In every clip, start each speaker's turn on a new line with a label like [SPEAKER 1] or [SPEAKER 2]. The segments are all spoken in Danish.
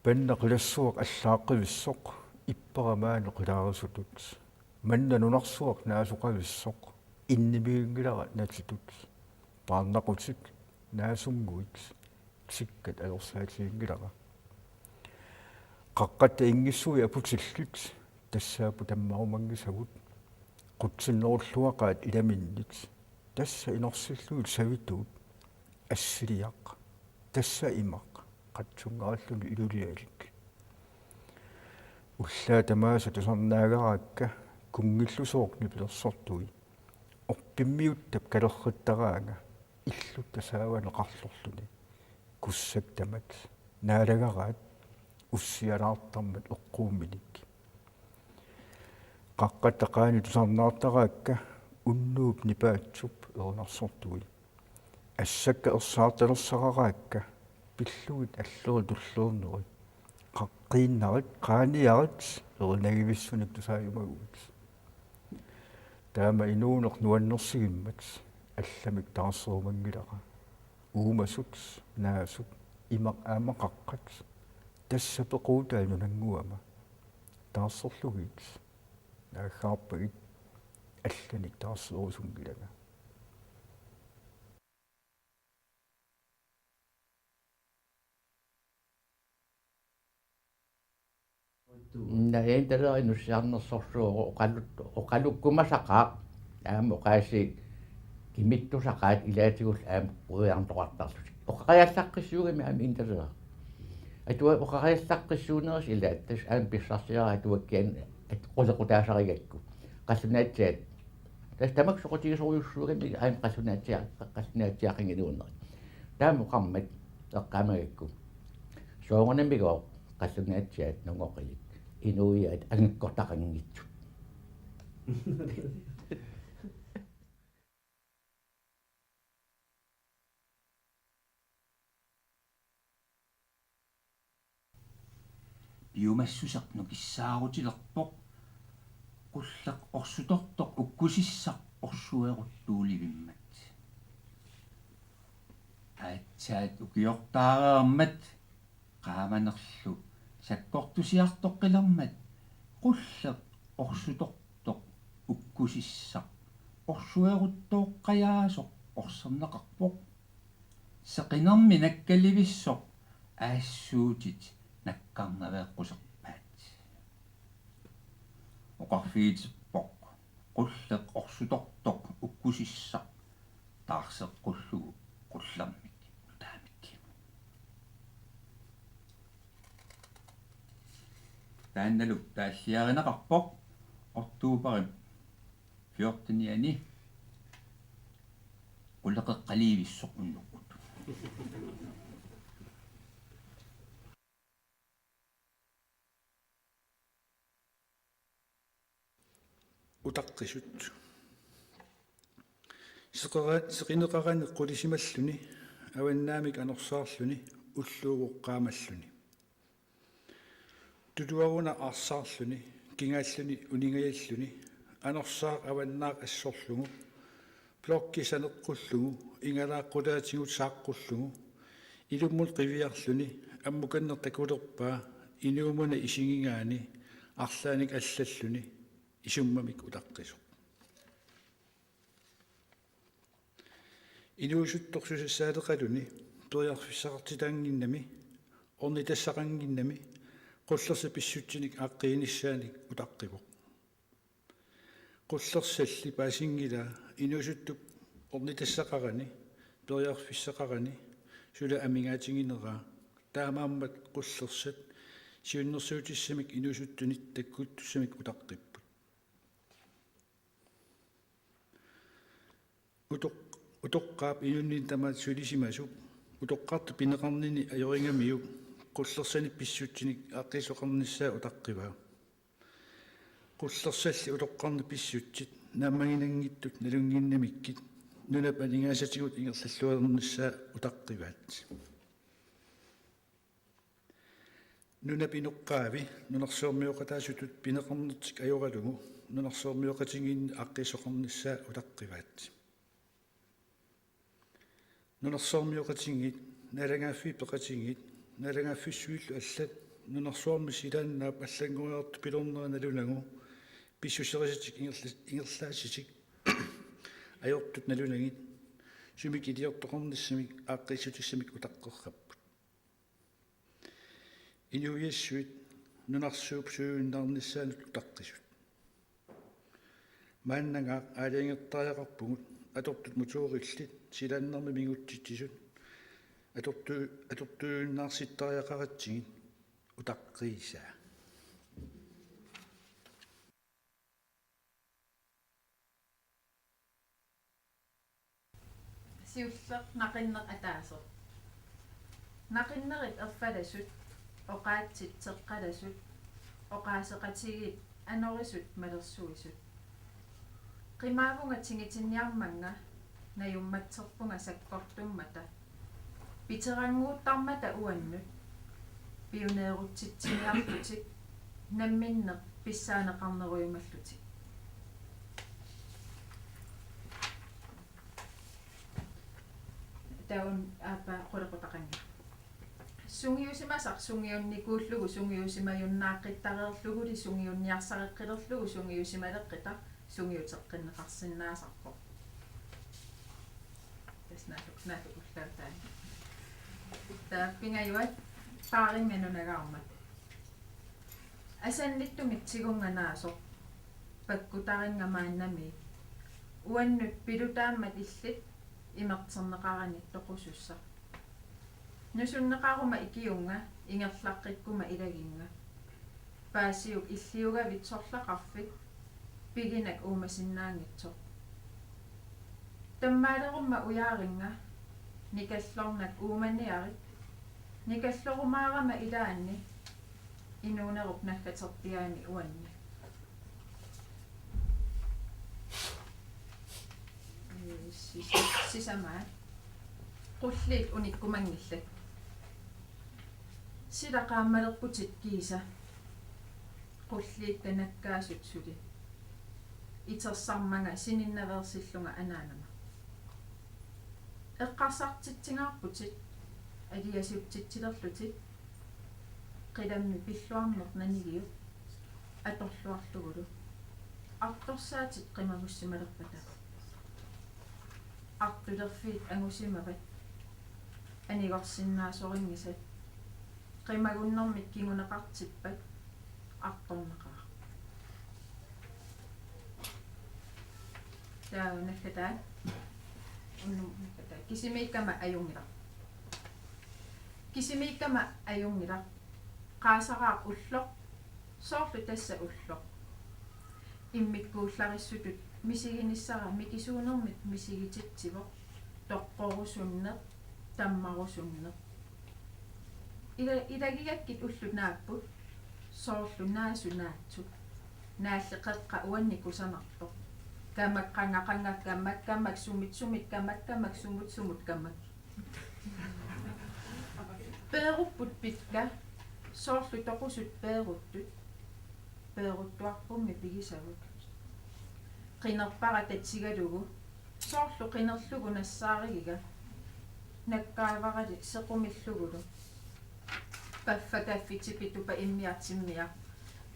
[SPEAKER 1] паннеқилассуақ аллааққивиссоқ иппарамаани қилаарисутут манна нунарсуақ наасоқависсоқ иннимиингилара натитут паарнақутик наасунгуит тиккат алерсаатиингилара қаққатта ингиссуи апутиллут тассаапу таммарумангисагут qutsinnerullуақаат иламиннит тасса инорсиллуит савитуут ассилиақ тасса имақ қатсунгааллуни илулиалик уллаа тамааса тусарнаагараакка кунгиллусоорни пилерсортуи орпиммиуттап калерриттараага иллут тасааване қарлорлуни куссак тамат наалагараат уссиалаартармат эққуумминик qaqqattaqaani tusarnaartaraakka unnuup nipaatsup erunarsortui assakka ersaartalerssaqaraakka pilluit alluri tulluurnerit qaqqinnarit qaaniarit erinagivissuniq tusaajumaguut taama inuuneq nuannersigimmat allamik taarserumangilaqa uumasut naasut imaq aamaqaqqat tassapequutaañunanguama taarserlugiit наахаарпагит алланик таарсуурусунгилага
[SPEAKER 2] наэнтэлеринуссиарнерсорсуо оқалуккумасақаа аама оқааси кимиттусақаат илаатигул аама уиарнтоқартарлусик оқариаллаққиссуугами аама интэлера атуа оқариаллаққиссуунерис илааттас аама писсарсиара атуаккиан qullequtaasarigakku qallunaatiat tas tamak soqutigisoriussuugami aim qallunaatiaqingiluunnerit taamu qammat eqqaamagakku soongonamigo qallunaatiat nungoqilik inuiat angikkortaqanngitsu
[SPEAKER 3] piumassusarnu kissaarutilерпоq qullaq orsutortoq ukkusissaq orsueruttuulivimmat aatsaat ukiortaareermat qaamanerlu sakkortusiartoqqilermat qullaq orsutortoq ukkusissaq orsueruttuoqqayaasoq orserneqarpoq seqinermi nakkalivissoq aassuutit nakkarnaveeqqusерpaat oqarfiitippoq qulleq orsutortoq ukkusissaq taarseqqullugu qullarmik taamikki taannalu taalliarinaqarpoq ortuuparim 14. qulleqeqqaliivissoq unnuqqut
[SPEAKER 4] utaqqisut seqineqarani qulisimalluni avannaamik anersaarluni ulluugoqqaamalluni tuluaruna aarsaarluni kingaalluni uningayalluni anersaaq avannaaq assorlugu blokkisaneqqullugu ingalaaqqudaatigut saaqqullugu ilummul qiviarluni ammukannertakulerpaa inuumuna isingingaani арлааник аллаллуни исуммамик утаққисо инуусутторсусаалеқалуни периарфиссақартитаангиннами орни тассақангиннами qullersi pissuttinik aaqqiniissaanik utaqqivoq qullersalli paasingila inuusuttuk orni tassaqarani periarfissaqarani sula amingaatingineraa taamaammat qullersat siunnersuutissamik inuusuttunit takkuttussamik utaqqippat utoqqaap inunnin tamaat sulisimasuk utoqqaartu pineqarnini ajoringamiuk qullersani pissuttinik aaqqissoqarnissaa utaqqivaa qullersalli utoqqarni pissuttit naammaginangittut nalunginnamikkit nunap aningaasatigut ingerlallualernissaa utaqqivaat nunap inuqqaavi nunersuormiuqataasutut pineqarnertik ajoralugu nunersuormiuqatingiin aaqqissoqarnissaa utaqqivaat nunersuormiuqatingit nalangaaffi peqatingit nalangaaffiissuillu allat нунарсуарми силааннаап аллангуиарту пилорнераналунагу писсусериситик ингерлаасисик ajortut nalunagit sumik idiortoqornissimik aaqqissutisimik utaqqerrapпут inuiassuit nunarsuup suunnarnissaanut utaqqisut maannangaaq aaliangertariaqarpugut atortut mutuurillit silaannermi minguttitisut atortuunnaarsittariaqaratsigit utaqqriisaa
[SPEAKER 5] siulleq naqinneq ataaseq naqinnerit erfalasut oqaatsit teqqalasut oqaaseqatigit anorisut malersuisut qimaavunga tingitinniarmanga najummatserpunga sakkortummata piteranguuttarmata uannut piuneerutsitsiniartutik namminneq pissaaneqarneruyumallutik taun apa qolequtaqangi sungiusimasaq sungiunnikuullugu sungiusimayunnaaqittareerluguli sungiunniarsareqqilerlugu sungiusimaleqqita sungiuteqqinneqarsinnaasarpoq tasnaalullautaani taappingayuat paaringanunagaarmat asannittumit pakkutaringamaannami uannut pilutaammat illit imerterneqaranit toqusussa nusunneqaruma ikiunga ingerlaqqikkuma ilaginga paasiuk illiugavit sorlaqarfit piginak uumasinnaangitsoq tammaalerumma uyaaringa nikallornak uumaniarit nikallorumaarama ilaanni inuunerup nakkatertiaani uanni sisamaa qulliit unikkumangillat silaqaammalerputit kiisa qulliit tanakkaasut suli itersarmanga sininnaversillunga anaanama eqqarsartitsigaarputit aliasiutsitsilerlutit qilammi pilluarneq nanigiu atorluarlugulu artorsaatit qimagussimalerpata artulerfiit angusimavat anigorsinnaasorinngisat qimagunnermit kinguneqartippat artorneqaa taunakkataa unnumnakkataa kisimiikkama ajungilaq qaasaraaq ulloq soorlu tassa ulloq immikkuullarissutut misiginissara mikisuunermit misigititsivoq toqqorusunneq tammarusunneq ilagigakkit ullut naapput soorlu naasunaatsu naalleqeqqa uannikusanartoq kammak sumit kammak sumut kammak peerupput pikka soorlu toqusut peeruttut peeruttuarpummi pigisavut qinerpara tatsigalugu soorlu qinerlugu nassaarigiga nakkaavarali sequmillugulu paffakaffitipitupa immiartimmia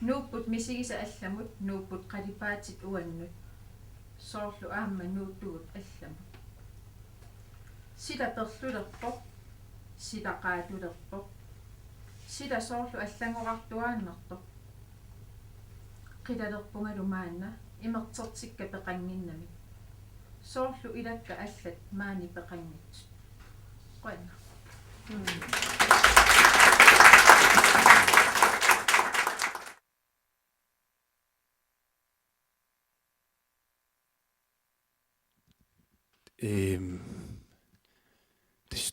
[SPEAKER 5] nuupput misigisa allamut nuupput qalipaatit uannut soorlu aamma nuuttugut allamut sila perlulerpoq sila qaatulerpoq sila soorlu allangorartuaannertoq qilalerpungalu maanna imertertikka peqanginnami soorlu ilakka allat maani peqangit qanna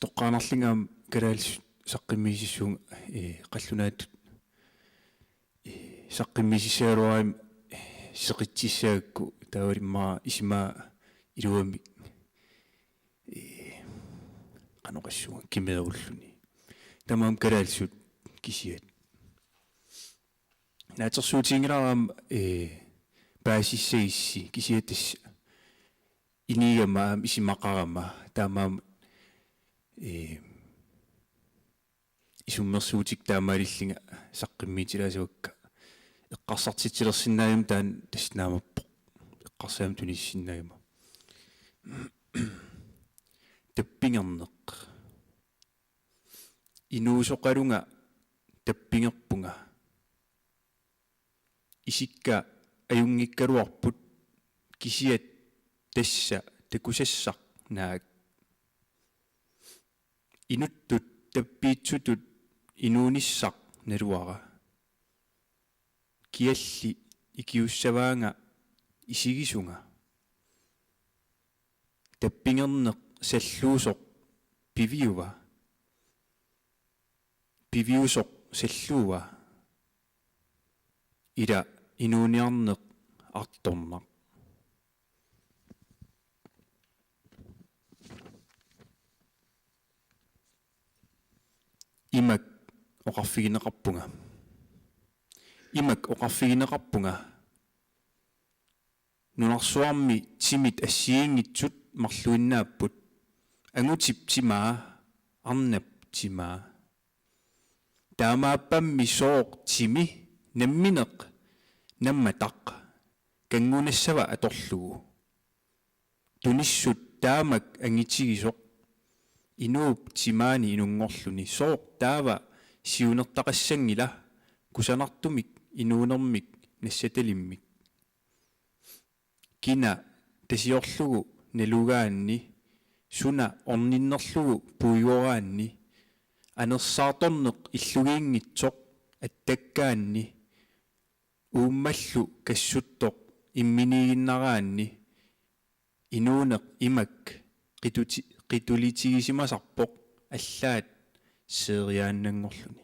[SPEAKER 6] Toqqaanarlingaam kalaalis saqqimmiisissuun qallunaat saqqimmiisisaaruaim seqitsissaakku taawalimmaa isimaa iluami qanoqassuun kimeerulluni tamaam kalaalissut kisiat naatersuutiingiraam paasissaissi kisiatassa inigamaam isimaqarama taamaam исуммерсуутик таамаалиллинга саққиммиитилаасуакка эққарсартитилерсиннааюм таан тасснаамаппо эққарсаам туниссиннааюма таппингернеқ инуусоқалунга таппингерпунга исикка аюнгиккалуарпут кисиат тасса такусассақ наак инуттут таппиитсутут инууниссақ налуара киалли икиуссаваанга исигисунга таппингернеқ саллуусоқ пивиусоқ саллуува ила инууниарнеқ арторнақ имак оқарфигинеқарпунга нунарсуарми тимит ассиингитсут марлуиннааппут ангутип тимаа арнап тимаа таамааппамми сооқ тими намминеқ намматақ кангунассава аторлугу туниссут таамак ангитигисоқ инууп тимаани инунгорлуни сооқ таава сиунертақассангила кусанартумик инуунермик нассаталиммик кина тасиорлугу налугаанни суна орниннерлугу пуйуораанни анерсаарторнеқ иллугиингитсоқ аттаккаанни ууммаллу кассуттоқ имминигиннараанни инуунеқ имак qitulitigisимасарпоқ аллаат сеериааннангорлуни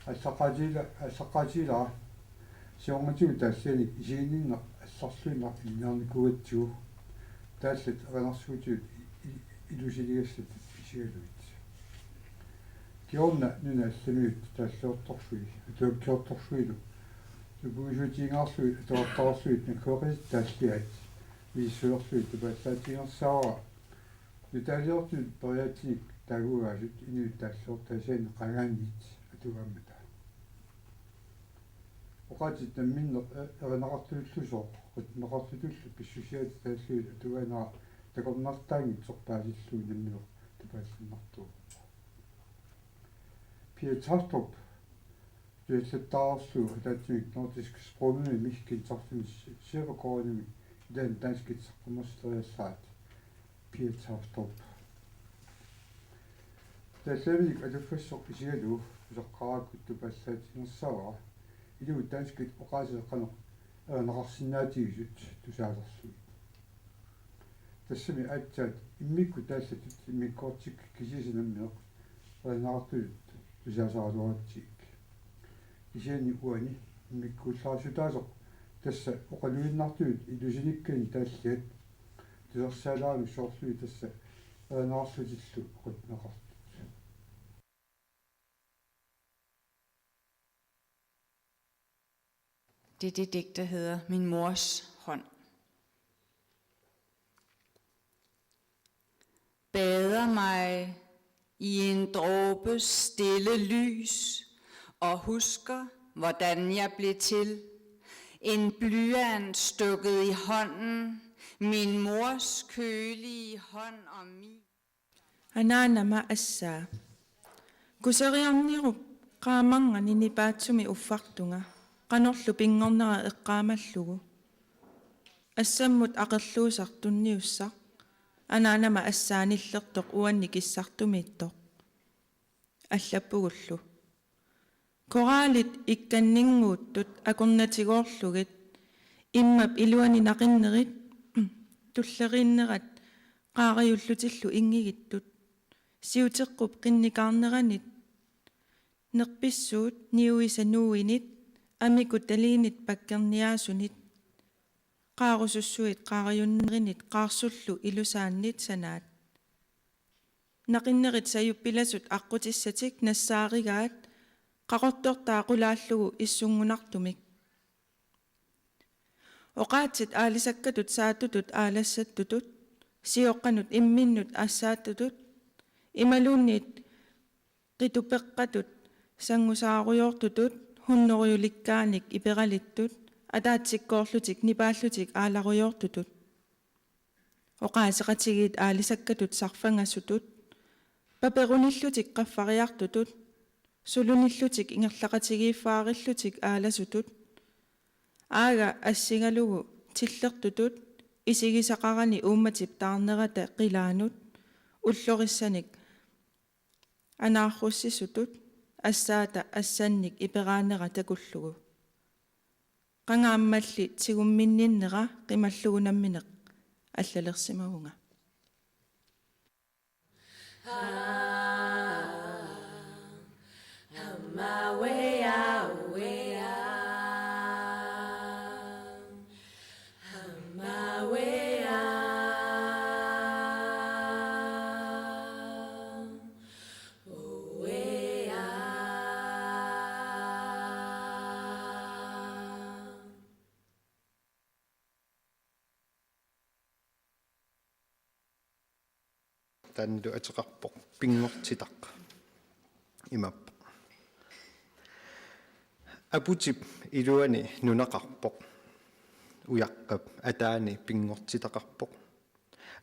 [SPEAKER 7] асаққатила сиорнатигу таассааник исииннинна ассарлуиннар инниарникугатсуу тааллат аванарсуутиут илусилигассат исигалуит киорна нуна алламиут тааллуорторфуи атуаккиорторфуилу тупуисуутингаарсуит атуартарсуит накуақис тааллиат виссуерсуит тупассаатингерсаара ютаалиортут париатик тагугаасут инуит тааллуортасаани қагааннит атугааммата оқатит намминне эринақартуллусоо қутнеқартуллу писсусиат тааллуит атугаанаа такорнартаангит сорпаасиллуу намминеқ тупаассиннартуу Пиетартоп юэллаттаарсуу атаатсимик нордиск спромми михкин тартимис севакооними дан данскит саққумастериассаат Пиетартоп тааллавик алуффассоқ исигалуу усеққараккут тупаассаатингерсавара илу данскит оқаасеққанеқ нақарсинаатигисут тусаалерсуи тассами аатсаат иммикку тааллатут иммиккоортик кисисинаммеқ оринартулут тусаасаалуаратсик исиани уани иммиккууллаарсутаасоқ тасса оқалуиннартуит илусиниккани тааллиат тусерсаалаарми соорлуи тасса Naarsutillu qutnaqart.
[SPEAKER 8] Det er det digt, der hedder Min mors hånd. Bader mig i en dråbe stille lys og husker, hvordan jeg blev til. En blyant stukket i hånden, min mors kølige hånd om min.
[SPEAKER 9] Anaanama assaa. Kuseriarnirup qaamangani nipaatsumi uffartunga. Qanorlu pingornera eqqaamallugu. Assammut aqerluusartunniussaq. Anaanama assaanillertoq uannikissartumiittoq. Allapugullu. Koraalit ikkanninguuttut akornatigorlugit. Immap iluani naqinnerit. Tullerinnerat qaarayullutillu ingigittut. Siuteqqup qinnikaarneranit. Nerpissuut niuisanuuinit. Amikut aliinit pakkerniaasunit. Qaarusussuit qaarayunnerinit qaarsullu ilusaannit sanaat. Naqinnerit sayuppilasut aqutissatik nassaarigaat qaqortortaa qulaallugu issungunartumik. Oqaatsit aalisakkatut saatutut aalassatutut sioqqanut imminnut assaattutut imaluunniit qitupeqqatut sangusaaruyortutut hunnoruyulikkaanik iperalittut ataatsikkoorlutik nipaallutik aalaruyortutut oqaaseqatigit aalisakkatut sarfangassutut paperunillutik qaffariartutut sulunillutik ingerlaqatigiiffaarillutik aalasutut aaga assingalugu tillertutut isigisaqarani uummatip taarnerata qilaanut ullorissanik anaarrussisutut assaata assannik iperaanera takullugu qangaammalli tigumminninnera qimallugunammineq allalersimavunga.
[SPEAKER 4] Tandu ataqarpoq pingortitaq imap aputip iluani nunaqarpoq uyaqqap ataani pingortitaqarpoq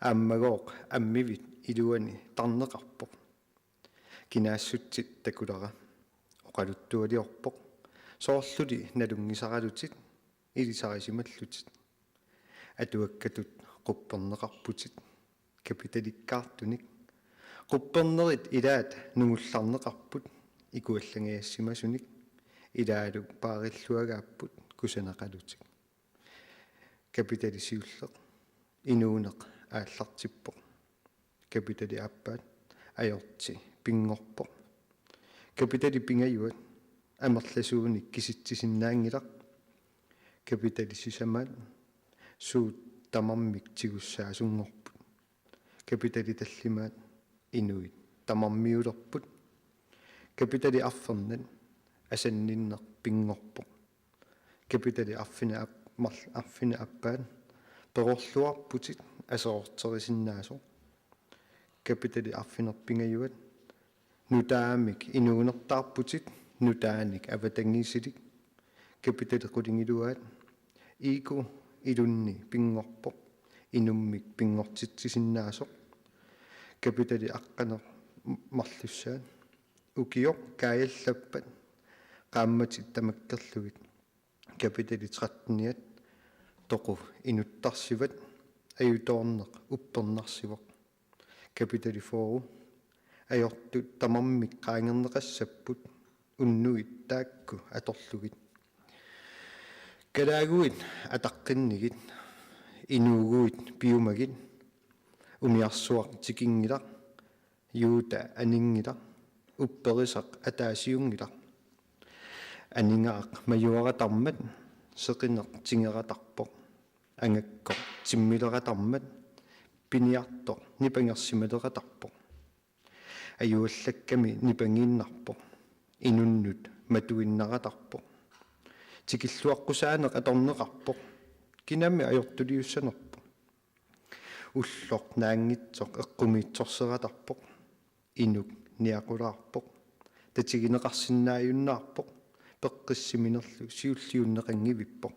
[SPEAKER 4] aammagoq ammivit iluani tarneqarpoq kinaassutsit takulara oqaluttualiorpoq soorluli nalungisaralutit ilisarisimallutit atuakkatut qupperneqarputit kapitalikkaartunik quppernerit ilaat nungullarneqarput ikuallangiassimasunik ilaalu paarilluagaapput kusanaqalutik kapitalisiulleq inuuneq aallartippoq kapitali appaat ajorti pingorpoq kapitali pingayuat amerlasuunik kisitsisinnaangilaq kapitalisisamaat suut tamarmik tigussaasunngorput kapitali tallimaat inuit tamarmiulerput kapitali arfernat asanninneq pingorpoq kapitali arfina appaat perorluarputit asoorterisinnaasuq kapitali arfinerpingayuat nutaamik inuunertaarputit nutaanik avatangiisilik kapitali qulingiluaat iiku ilunni pingorpoq inummik pingortitsisinnaasuq kapitali aqqaneq marlussaat ukioq kaayallappat qaammatit tamakkerlugit kapitali 13 toqu inuttarsivat ajutoorneq uppernarsivoq kapitali 4 ajortut tamarmik qaangerneqassapput unnuit taakku atorlugit kalaaguit ataqqinigit inuuguit piumagit umiarsuaq tikingilaq yuuta aningilaq upperisaq ataasiungilaq aningaaq majuaratarmat seqineq tingeratarpoq angakkoq timmileratarmat piniartoq нипангерсималератарпоқ аюаллакками нипангииннарпоқ инуннут матуиннаратарпоқ тикиллуаққусаанеқ аторнеқарпоқ кинами ajortuliussанерпоқ уллоқ наангитсоқ эққумиитсорсератарпоқ инук ниақулаарпоқ татигинеқарсинааюннаарпоқ пеққиссиминерлу сиуллиуннеқангивиппоқ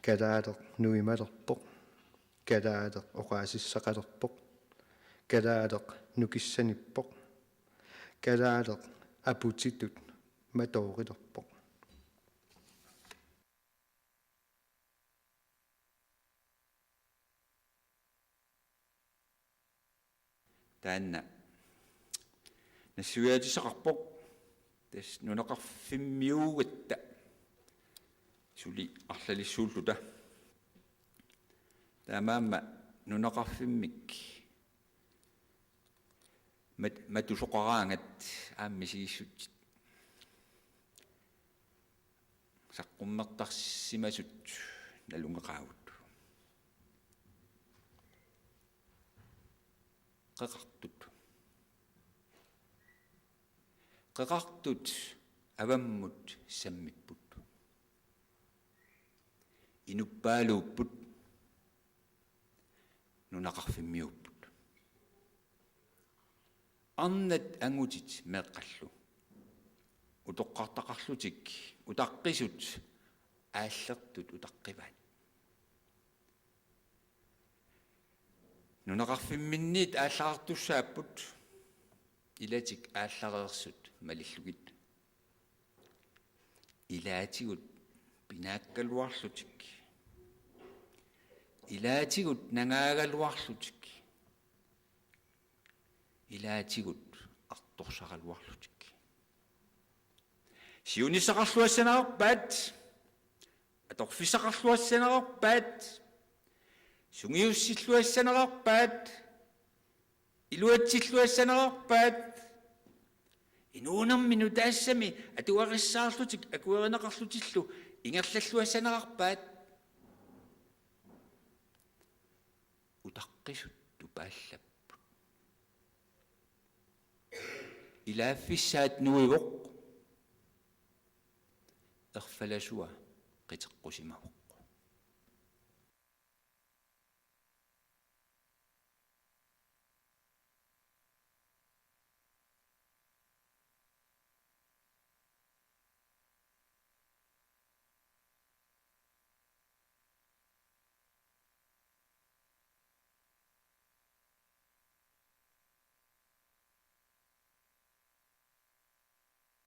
[SPEAKER 4] калаалеқ нуималерпоқ калаалеқ оқаасиссақалерпоқ калаалеқ нукиссаниппоқ калаалеқ апутитут маторилерпоқ
[SPEAKER 3] таанна нассуяатисақарпоқ тас нунеқарфиммиуугатта сули арлалиссууллута таамаама нунеқарфиммик матусоқараангат ааммисигиссутсит саққуммертарсимасут налунгеқаавут qeqartut avammut sammipput inuppaaluupput nunaqarfimmiupput annat angutit meeqqallu utoqqartaqarlutik utaqqisut aallertut utaqqivaat нунеқарфимминниит ааллақартуссааппут илатик ааллареерсут малиллугит илаатигут пинааккалуарлутик илаатигут нангаагалуарлутик илаатигут арторсаралуарлутик сиунисақарлуассанаарпаат аторфисақарлуассанаарпаат сунгиуссиллуассанерарпаат илуатсиллуассанерарпаат инуунэрмину таассами атуариссаарлутик акуеринеқарлутиллу ингерллаллуассанерарпаат утаққисут тупааллаппут илааффиссаат нуивоқ ерфаласуа қитеққусимавоқ